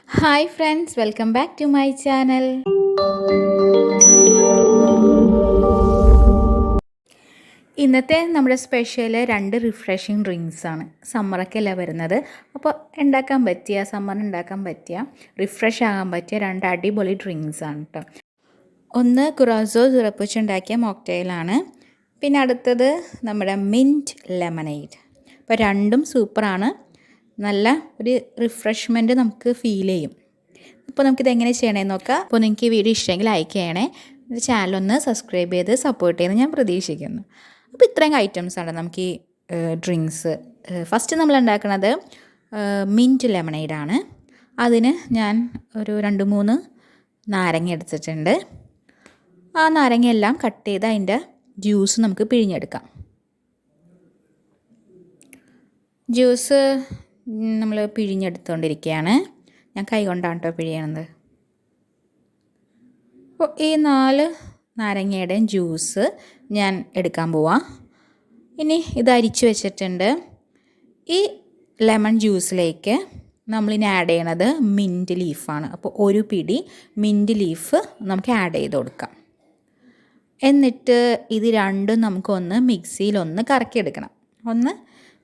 Hi friends, welcome back to my channel. ഇന്നത്തെ നമ്മുടെ special രണ്ട് റിഫ്രഷിങ് ഡ്രിങ്ക്സ് ആണ്. സമ്മറൊക്കെ അല്ല വരുന്നത്. അപ്പോൾ സമ്മറിന് ഉണ്ടാക്കാൻ പറ്റിയ റിഫ്രഷ് ആകാൻ പറ്റിയ രണ്ട് അടിപൊളി ഡ്രിങ്ക്സ് ആണ് കേട്ടോ. ഒന്ന് കുറാസോ സിറപ്പ് വെച്ചുണ്ടാക്കിയ മോക്ടെയിലാണ്. പിന്നെ അടുത്തത് നമ്മുടെ മിൻറ്റ് ലെമണേഡ്. അപ്പോൾ രണ്ടും സൂപ്പറാണ്. നല്ല ഒരു റിഫ്രഷ്മെൻറ്റ് നമുക്ക് ഫീൽ ചെയ്യും. അപ്പോൾ നമുക്കിത് എങ്ങനെ ചെയ്യണമെന്ന് നോക്കാം. അപ്പോൾ നിങ്ങൾക്ക് ഈ വീഡിയോ ഇഷ്ടമെങ്കിൽ ലൈക്ക് ചെയ്യണേ, ചാനലൊന്ന് സബ്സ്ക്രൈബ് ചെയ്ത് സപ്പോർട്ട് ചെയ്യുന്നത് ഞാൻ പ്രതീക്ഷിക്കുന്നു. അപ്പോൾ ഇത്രയും ഐറ്റംസാണ് നമുക്ക് ഈ ഡ്രിങ്ക്സ്. ഫസ്റ്റ് നമ്മൾ ഉണ്ടാക്കുന്നത് മിൻറ്റ് ലെമണേഡാണ്. അതിന് ഞാൻ ഒരു 2-3 നാരങ്ങ എടുത്തിട്ടുണ്ട്. ആ നാരങ്ങയെല്ലാം കട്ട് ചെയ്ത് അതിൻ്റെ ജ്യൂസ് നമുക്ക് പിഴിഞ്ഞെടുക്കാം. ജ്യൂസ് നമ്മൾ പിഴിഞ്ഞെടുത്തുകൊണ്ടിരിക്കുകയാണ്. ഞാൻ കൈ കൊണ്ടാണ് കേട്ടോ പിഴിയണത്. അപ്പോൾ ഈ 4 നാരങ്ങയുടെയും ജ്യൂസ് ഞാൻ എടുക്കാൻ പോവാം. ഇനി ഇത് അരിച്ച് വെച്ചിട്ടുണ്ട്. ഈ ലെമൺ ജ്യൂസിലേക്ക് നമ്മളിനി ആഡ് ചെയ്യണത് മിൻറ്റ് ലീഫാണ്. അപ്പോൾ ഒരു പിടി മിൻറ്റ് ലീഫ് നമുക്ക് ആഡ് ചെയ്ത് കൊടുക്കാം. എന്നിട്ട് ഇത് രണ്ടും നമുക്കൊന്ന് മിക്സിയിലൊന്ന് കറക്കിയെടുക്കണം, ഒന്ന്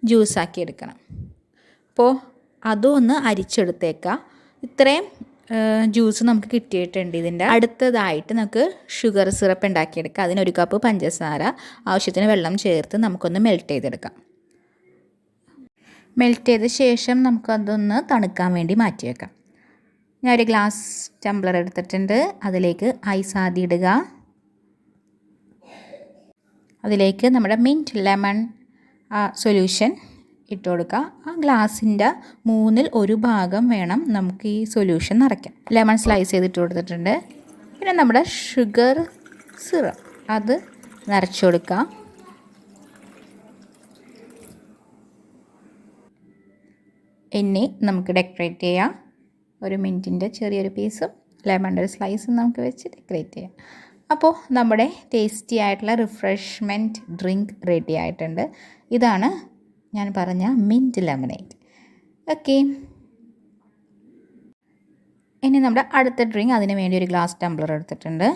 ജ്യൂസാക്കി എടുക്കണം. അപ്പോൾ അതും ഒന്ന് അരിച്ചെടുത്തേക്കാം. ഇത്രയും ജ്യൂസ് നമുക്ക് കിട്ടിയിട്ടുണ്ട്. ഇതിൻ്റെ അടുത്തതായിട്ട് നമുക്ക് ഷുഗർ സിറപ്പ് ഉണ്ടാക്കിയെടുക്കാം. അതിന് 1 കപ്പ് പഞ്ചസാര, ആവശ്യത്തിന് വെള്ളം ചേർത്ത് നമുക്കൊന്ന് മെൽറ്റ് ചെയ്തെടുക്കാം. മെൽറ്റ് ചെയ്ത ശേഷം നമുക്കതൊന്ന് തണുക്കാൻ വേണ്ടി മാറ്റി വെക്കാം. ഞാൻ ഒരു ഗ്ലാസ് ടംബ്ലർ എടുത്തിട്ടുണ്ട്. അതിലേക്ക് ഐസ് ആദ്യം ഇടുക. അതിലേക്ക് നമ്മുടെ മിൻറ്റ് ലെമൺ സൊല്യൂഷൻ ഇട്ട് കൊടുക്കുക. ആ ഗ്ലാസിൻ്റെ 1/3 ഭാഗം വേണം നമുക്ക് ഈ സൊല്യൂഷൻ നിറയ്ക്കാൻ. ലെമൺ സ്ലൈസ് ചെയ്തിട്ട് കൊടുത്തിട്ടുണ്ട്. പിന്നെ നമ്മുടെ ഷുഗർ സിറപ്പ് അത് നിറച്ച് കൊടുക്കുക. ഇനി നമുക്ക് ഡെക്കറേറ്റ് ചെയ്യാം. ഒരു മിൻറ്റിൻ്റെ ചെറിയൊരു പീസും ലെമണിൻ്റെ ഒരു സ്ലൈസും നമുക്ക് വെച്ച് ഡെക്കറേറ്റ് ചെയ്യാം. അപ്പോൾ നമ്മുടെ ടേസ്റ്റി ആയിട്ടുള്ള റിഫ്രഷ്മെൻറ്റ് ഡ്രിങ്ക് റെഡി ആയിട്ടുണ്ട്. ഇതാണ് ഞാൻ പറഞ്ഞ മിൻറ്റ് ലെമണേഡ്. ഓക്കെ, ഇനി നമ്മുടെ അടുത്ത ഡ്രിങ്ക്, അതിന് വേണ്ടി ഒരു ഗ്ലാസ് ടംബ്ലർ എടുത്തിട്ടുണ്ട്.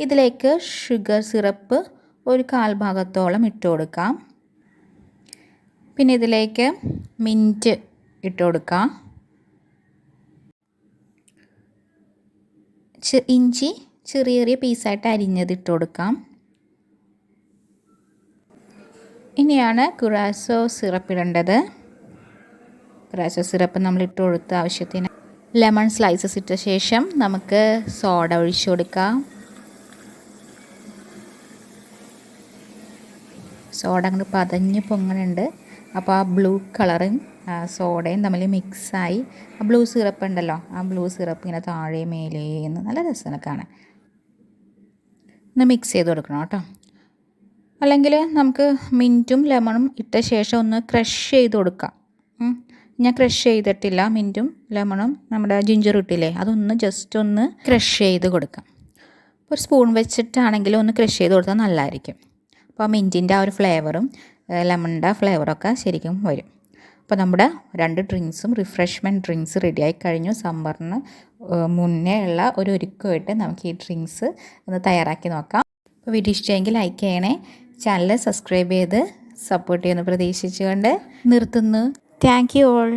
ഇതിലേക്ക് ഷുഗർ സിറപ്പ് ഒരു 1/4 ഭാഗത്തോളം ഇട്ട് കൊടുക്കാം. പിന്നെ ഇതിലേക്ക് മിൻറ്റ് ഇട്ട് കൊടുക്കാം. ഇഞ്ചി ചെറിയ ചെറിയ പീസായിട്ട് അരിഞ്ഞത് ഇട്ട് കൊടുക്കാം. ഇനിയാണ് കുറാസോ സിറപ്പ് ഇടേണ്ടത്. കുറാസോ സിറപ്പ് നമ്മൾ ഇട്ട് കൊടുത്ത് ആവശ്യത്തിന് ലെമൺ സ്ലൈസസ് ഇട്ട ശേഷം നമുക്ക് സോഡ ഒഴിച്ചു കൊടുക്കാം. സോഡ അങ്ങോട്ട് പതഞ്ഞ് പൊങ്ങുന്നുണ്ട്. അപ്പോൾ ആ ബ്ലൂ കളറും സോഡയും തമ്മിൽ മിക്സായി ആ ബ്ലൂ സിറപ്പ് ഉണ്ടല്ലോ, ആ ബ്ലൂ സിറപ്പ് ഇങ്ങനെ താഴെ മേലേന്ന് നല്ല രസമാണ് കാണാൻ. ഒന്ന് മിക്സ് ചെയ്ത് കൊടുക്കണം കേട്ടോ. അല്ലെങ്കിൽ നമുക്ക് മിൻറ്റും ലെമണും ഇട്ട ശേഷം ഒന്ന് ക്രഷ് ചെയ്ത് കൊടുക്കാം. ഞാൻ ക്രഷ് ചെയ്തിട്ടില്ല. മിൻറ്റും ലെമണും നമ്മുടെ ജിഞ്ചർ ഇട്ടില്ലേ, അതൊന്ന് ജസ്റ്റ് ഒന്ന് ക്രഷ് ചെയ്ത് കൊടുക്കാം. ഒരു സ്പൂൺ വെച്ചിട്ടാണെങ്കിലും ഒന്ന് ക്രഷ് ചെയ്ത് കൊടുത്താൽ നല്ലതായിരിക്കും. അപ്പോൾ മിൻറ്റിൻ്റെ ആ ഒരു ഫ്ലേവറും ലെമണിൻ്റെ ഫ്ലേവറൊക്കെ ശരിക്കും വരും. അപ്പോൾ നമ്മുടെ 2 ഡ്രിങ്ക്സും റിഫ്രഷ്മെൻറ്റ് ഡ്രിങ്ക്സ് റെഡിയായി കഴിഞ്ഞു. സമ്മറിന് മുന്നേ ഉള്ള ഒരു ഒരുക്കമായിട്ട് നമുക്ക് ഈ ഡ്രിങ്ക്സ് ഒന്ന് തയ്യാറാക്കി നോക്കാം. അപ്പോൾ വീഡിയോ ഇഷ്ടമെങ്കിൽ ലൈക്ക് ചെയ്യണേ, ചാനൽ സബ്സ്ക്രൈബ് ചെയ്ത് സപ്പോർട്ട് ചെയ്യുമെന്ന് പ്രതീക്ഷിച്ചുകൊണ്ട് നിർത്തുന്നു. Thank you all.